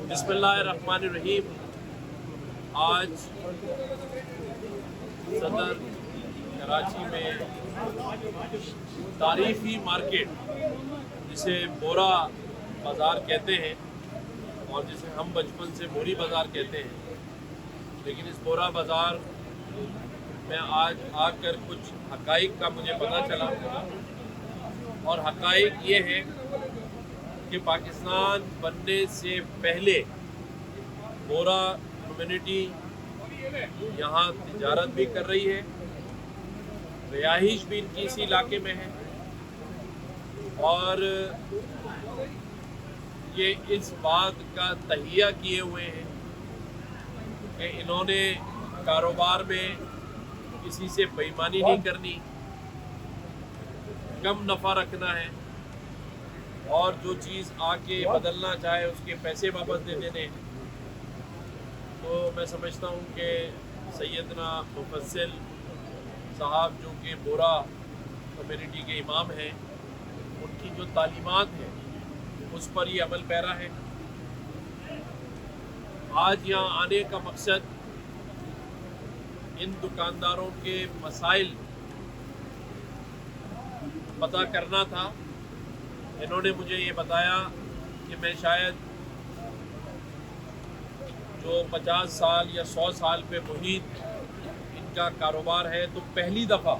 बिस्मिल्लाहिर्रहमानिर्रहीम। आज सदर कराची में तारीखी मार्केट, जिसे बोरा बाज़ार कहते हैं और जिसे हम बचपन से बोरी बाज़ार कहते हैं, लेकिन इस बोरा बाज़ार में आज आकर कुछ हक़ाइक़ का मुझे पता चला। और हक़ाइक़ ये है कि पाकिस्तान बनने से पहले बोरा कम्युनिटी यहाँ तिजारत भी कर रही है, रिहाइश भी इनकी इसी इलाके में है, और ये इस बात का तहिया किए हुए हैं कि इन्होंने कारोबार में किसी से बेईमानी नहीं करनी, कम नफ़ा रखना है, और जो चीज़ आके बदलना चाहे उसके पैसे वापस दे देने। तो मैं समझता हूँ कि सैयदना मुफस्सिल साहब, जो कि बोरा कम्युनिटी के इमाम हैं, उनकी जो तालीमात हैं उस पर ये अमल पैरा है। आज यहाँ आने का मकसद इन दुकानदारों के मसाइल पता करना था। इन्होंने मुझे ये बताया कि मैं शायद जो 50 साल या 100 साल पे मुहित इनका कारोबार है, तो पहली दफ़ा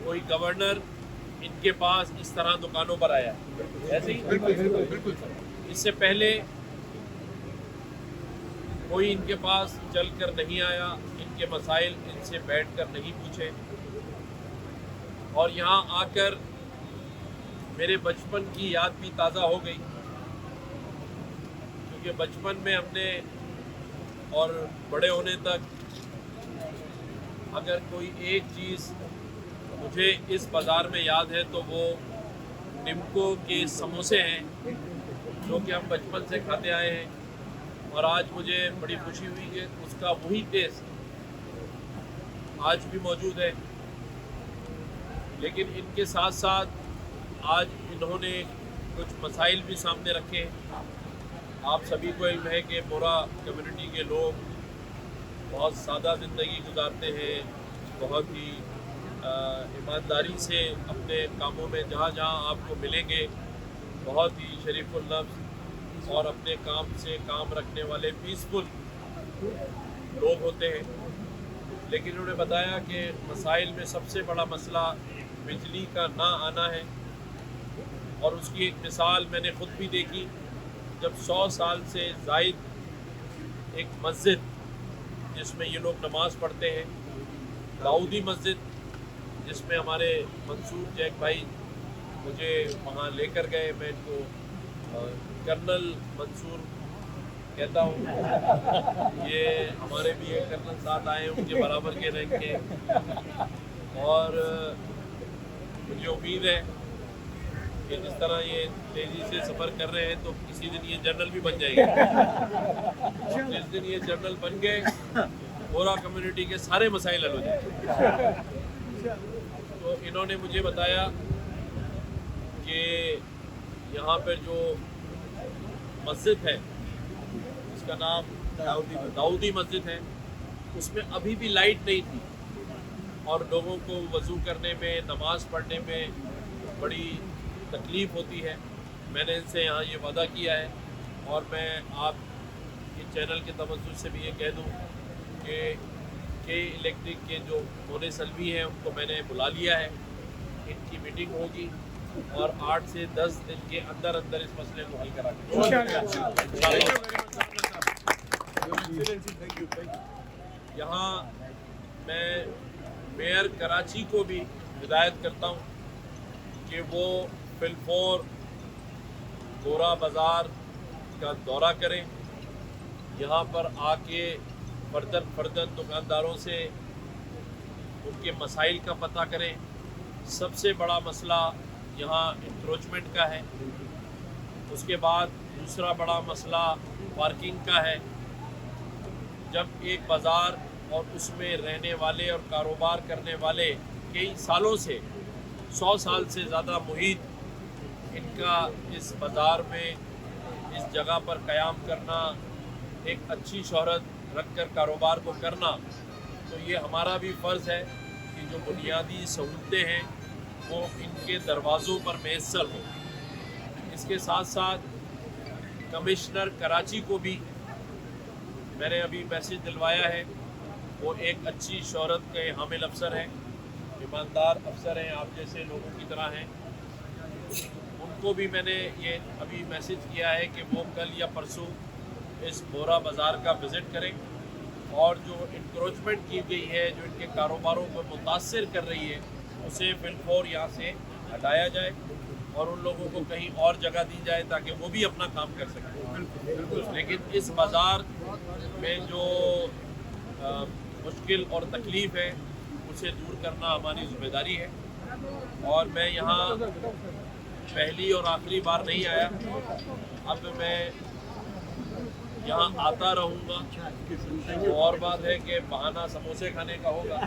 कोई गवर्नर इनके पास इस तरह दुकानों पर आया है। ऐसे ही बिल्कुल। इससे पहले कोई इनके पास चल कर नहीं आया, इनके मसाइल इनसे बैठ कर नहीं पूछे। और यहाँ आकर मेरे बचपन की याद भी ताज़ा हो गई, क्योंकि बचपन में हमने और बड़े होने तक अगर कोई एक चीज़ मुझे इस बाज़ार में याद है तो वो निम्को के समोसे हैं, जो कि हम बचपन से खाते आए हैं। और आज मुझे बड़ी खुशी हुई कि उसका वही टेस्ट आज भी मौजूद है। लेकिन इनके साथ साथ आज इन्होंने कुछ मसाइल भी सामने रखे हैं। आप सभी को इल्म है कि बोरा कम्युनिटी के लोग बहुत सादा ज़िंदगी गुजारते हैं, बहुत ही ईमानदारी से अपने कामों में जहाँ जहाँ आपको मिलेंगे बहुत ही शरीफुल नफ्स और अपने काम से काम रखने वाले पीसफुल लोग होते हैं। लेकिन उन्होंने बताया कि मसाइल में सबसे बड़ा मसला बिजली का ना आना है, और उसकी एक मिसाल मैंने ख़ुद भी देखी। जब 100 साल से ज़ायद एक मस्जिद जिसमें ये लोग नमाज़ पढ़ते हैं, दाऊदी मस्जिद, जिसमें हमारे मंसूर जैक भाई मुझे वहाँ लेकर गए, मैं इनको कर्नल मंसूर कहता हूँ। ये हमारे भी एक कर्नल साथ आए, उनके बराबर के रैंक के, और मुझे उम्मीद है कि जिस तरह ये तेज़ी से सफ़र कर रहे हैं तो किसी दिन ये जनरल भी बन जाएंगे। और जिस दिन ये जनरल बन गए, बोरा कम्युनिटी के सारे मसाइल हल हो जाएंगे। तो इन्होंने मुझे बताया कि यहाँ पर जो मस्जिद है, जिसका नाम दाऊदी मस्जिद है, उसमें अभी भी लाइट नहीं थी, और लोगों को वज़ू करने में, नमाज़ पढ़ने में बड़ी तकलीफ़ होती है। मैंने इनसे यहाँ ये वादा किया है, और मैं आप इस चैनल के तवज्जुह से भी ये कह दूँ कि इलेक्ट्रिक के जो मोने सलवी हैं उनको मैंने बुला लिया है। इनकी मीटिंग होगी और 8 से 10 दिन के अंदर अंदर इस मसले को हल करा के यहाँ मैं मेयर कराची को भी हिदायत करता हूँ कि वो फिलफोर बोरा बाज़ार का दौरा करें, यहाँ पर आके फर्दन दुकानदारों से उनके मसाइल का पता करें। सबसे बड़ा मसला यहाँ इंक्रोचमेंट का है, उसके बाद दूसरा बड़ा मसला पार्किंग का है। जब एक बाज़ार और उसमें रहने वाले और कारोबार करने वाले कई सालों से 100 साल से ज़्यादा मुहित इनका इस बाज़ार में इस जगह पर क़याम करना, एक अच्छी शोहरत रख कर कारोबार को करना, तो ये हमारा भी फ़र्ज़ है कि जो बुनियादी सहूलतें हैं वो इनके दरवाज़ों पर मैसर हो। इसके साथ साथ कमिश्नर कराची को भी मैंने अभी मैसेज दिलवाया है, वो एक अच्छी शोहरत के हामिल अफसर हैं, ईमानदार अफसर हैं, आप जैसे लोगों की तरह हैं। उनको भी मैंने ये अभी मैसेज किया है कि वो कल या परसों इस बोरा बाज़ार का विज़िट करें और जो इंक्रोचमेंट की गई है, जो इनके कारोबारों को मुतासर कर रही है, उसे बिलफौर यहाँ से हटाया जाए और उन लोगों को कहीं और जगह दी जाए ताकि वो भी अपना काम कर सकें। लेकिन इस बाज़ार में जो मुश्किल और तकलीफ़ है उसे दूर करना हमारी ज़िम्मेदारी है। और मैं यहाँ पहली और आखिरी बार नहीं आया, अब मैं यहाँ आता रहूँगा। और बात है कि बहाना समोसे खाने का होगा,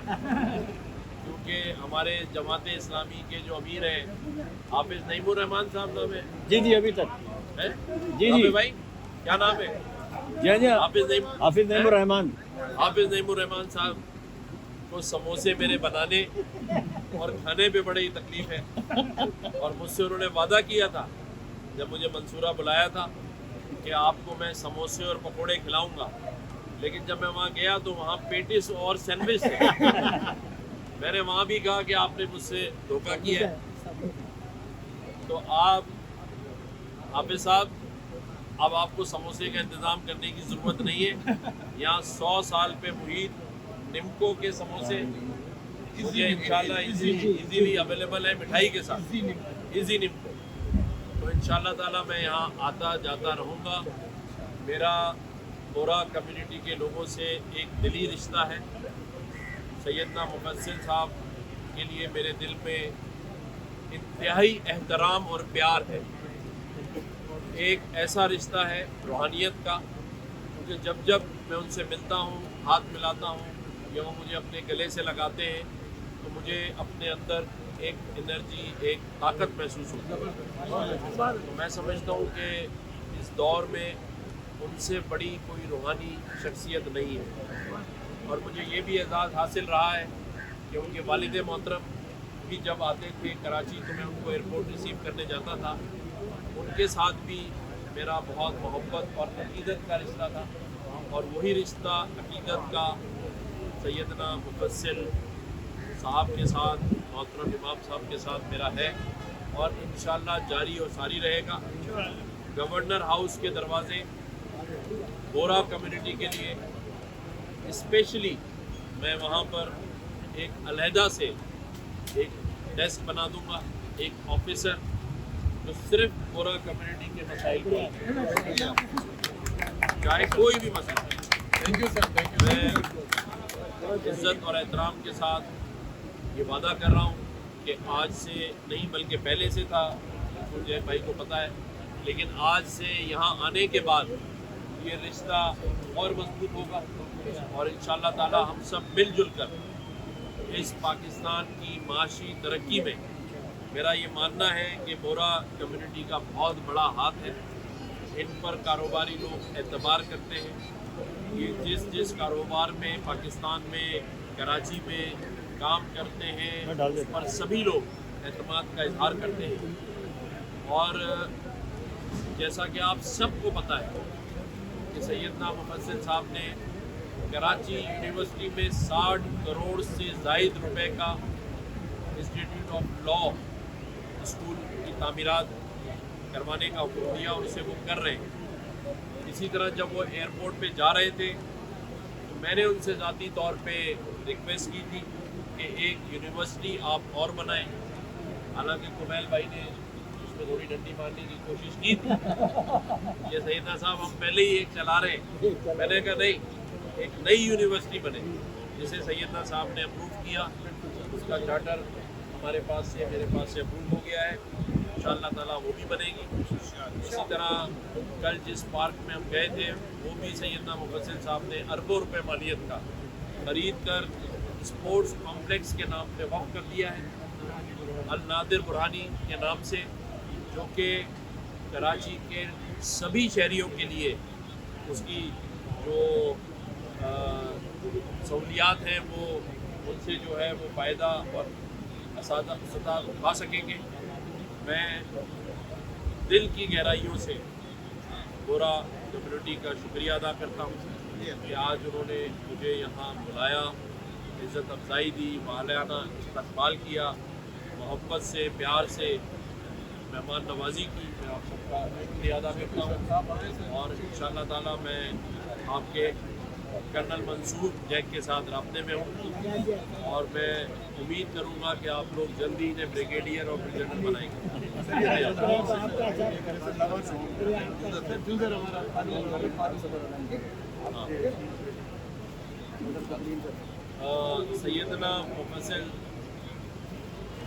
क्योंकि हमारे जमात इस्लामी के जो अमीर हैं हाफिज नईमुर रहमान साहब नाम है। जी अभी तक है जी भाई, क्या नाम है? जी हाफिज नईमुर रहमान साहब को समोसे मेरे बनाने और खाने पे बड़ी तकलीफ है। और मुझसे उन्होंने वादा किया था जब मुझे मंसूरा बुलाया था कि आपको मैं समोसे और पकोड़े खिलाऊंगा, लेकिन जब मैं वहाँ गया तो वहाँ पेटिस और सैंडविच थे। मैंने वहाँ भी कहा कि आपने मुझसे धोखा किया है। तो आप हाफिज साहब, अब आपको समोसे का इंतज़ाम करने की ज़रूरत नहीं है। यहाँ 100 साल पे मुहित निम्को के समोसे ये इंशाल्लाह इजीली अवेलेबल है मिठाई के साथ, इजी निम्को। तो इंशाल्लाह ताला मैं यहाँ आता जाता रहूँगा। मेरा बोरा कम्युनिटी के लोगों से एक दिली रिश्ता है। सैयदना मुफस्सिल साहब के लिए मेरे दिल में इंतहाई एहतराम और प्यार है। एक ऐसा रिश्ता है रूहानियत का, क्योंकि जब जब मैं उनसे मिलता हूँ, हाथ मिलाता हूँ या वो मुझे अपने गले से लगाते हैं तो मुझे अपने अंदर एक एनर्जी, एक ताकत महसूस होती है। तो मैं समझता हूँ कि इस दौर में उनसे बड़ी कोई रूहानी शख्सियत नहीं है। और मुझे ये भी एजाज़ हासिल रहा है कि उनके वालिद मोहतरम भी जब आते थे कराची तो मैं उनको एयरपोर्ट रिसीव करने जाता था। उनके साथ भी मेरा बहुत मोहब्बत और अकीदत का रिश्ता था, और वही रिश्ता अकीदत का सैयदना मुफस्सिल साहब के साथ, मोहतरम इमाम साहब के साथ मेरा है और इंशाअल्लाह जारी और सारी रहेगा। गवर्नर हाउस के दरवाज़े बोरा कम्युनिटी के लिए स्पेशली मैं वहाँ पर एक अलहदा से एक डेस्क बना दूँगा, एक ऑफिसर जो सिर्फ बोरा कम्युनिटी के मसाइल को, चाहे कोई भी मसला। Thank you sir, thank you. मैं इज़्ज़त और एहतराम के साथ ये वादा कर रहा हूँ कि आज से नहीं बल्कि पहले से था, जय भाई को पता है, लेकिन आज से यहाँ आने के बाद ये रिश्ता और मजबूत होगा और इंशाअल्लाह ताला हम सब मिलजुल कर इस पाकिस्तान की माशी तरक्की में, मेरा ये मानना है कि बोरा कम्युनिटी का बहुत बड़ा हाथ है। इन पर कारोबारी लोग एतबार करते हैं। ये जिस कारोबार में पाकिस्तान में, कराची में काम करते हैं उस पर सभी लोग एतमाद का इजहार करते हैं। और जैसा कि आप सबको पता है कि सैयदना मुफस्सिल साहब ने कराची यूनिवर्सिटी में 60 करोड़ से ज़ायद रुपए का इंस्टीट्यूट ऑफ लॉ स्कूल की तामीरात करवाने का हुक्म दिया और उसे वो कर रहे हैं। इसी तरह जब वो एयरपोर्ट पे जा रहे थे तो मैंने उनसे ज़ाती तौर पे रिक्वेस्ट की थी कि एक यूनिवर्सिटी आप और बनाएं। हालांकि कुमैल भाई ने उसमें थोड़ी डंडी मारने की कोशिश की थी, ये सैयदना साहब हम पहले ही एक चला रहे हैं। मैंने कहा नहीं, एक नई यूनिवर्सिटी बने, जिसे सैयदना साहब ने अप्रूव किया। उसका चार्टर हमारे पास से, मेरे पास से अप्रूव हो गया है। इंशाअल्लाह ताला वो भी बनेगी। इसी तरह कल जिस पार्क में हम गए थे वो भी सैयदना मुफस्सिल साहब ने अरबों रुपए मालियत का खरीद कर स्पोर्ट्स कॉम्प्लेक्स के नाम पे वक़्फ़ कर दिया है, अल नादिर बुरहानी के नाम से, जो कि कराची के सभी शहरियों के लिए उसकी जो सहूलियात हैं वो उनसे जो है वो फ़ायदा और सदा उठा सकेंगे। मैं दिल की गहराइयों से बोरा कम्युनिटी का शुक्रिया अदा करता हूँ कि आज उन्होंने मुझे यहाँ बुलाया, इज़्ज़त अफजाई दी, मालियाना इस्तकबाल किया, मोहब्बत से प्यार से मेहमान नवाजी की। मैं आप सबका शुक्रिया अदा करता हूँ और इंशाअल्लाह ताला मैं आपके कर्नल मंसूर जैक के साथ राब्ते में हूँ और मैं उम्मीद करूँगा कि आप लोग जल्दी इन्हें ब्रिगेडियर और ब्रिगेडियर बनाएंगे। सैयदना मुफस्सिल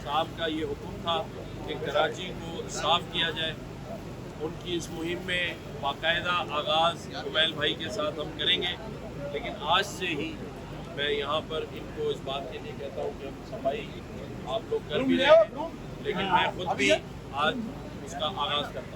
साहब का ये हुक्म था कि कराची को साफ़ किया जाए। उनकी इस मुहिम में बाकायदा आगाज़ कुमैल भाई के साथ हम करेंगे, लेकिन आज से ही मैं यहाँ पर इनको इस बात के लिए कहता हूँ कि हम सफाई आप लोग कर भी रहे हैं, लेकिन मैं खुद भी आज उसका आगाज़ करता हूँ।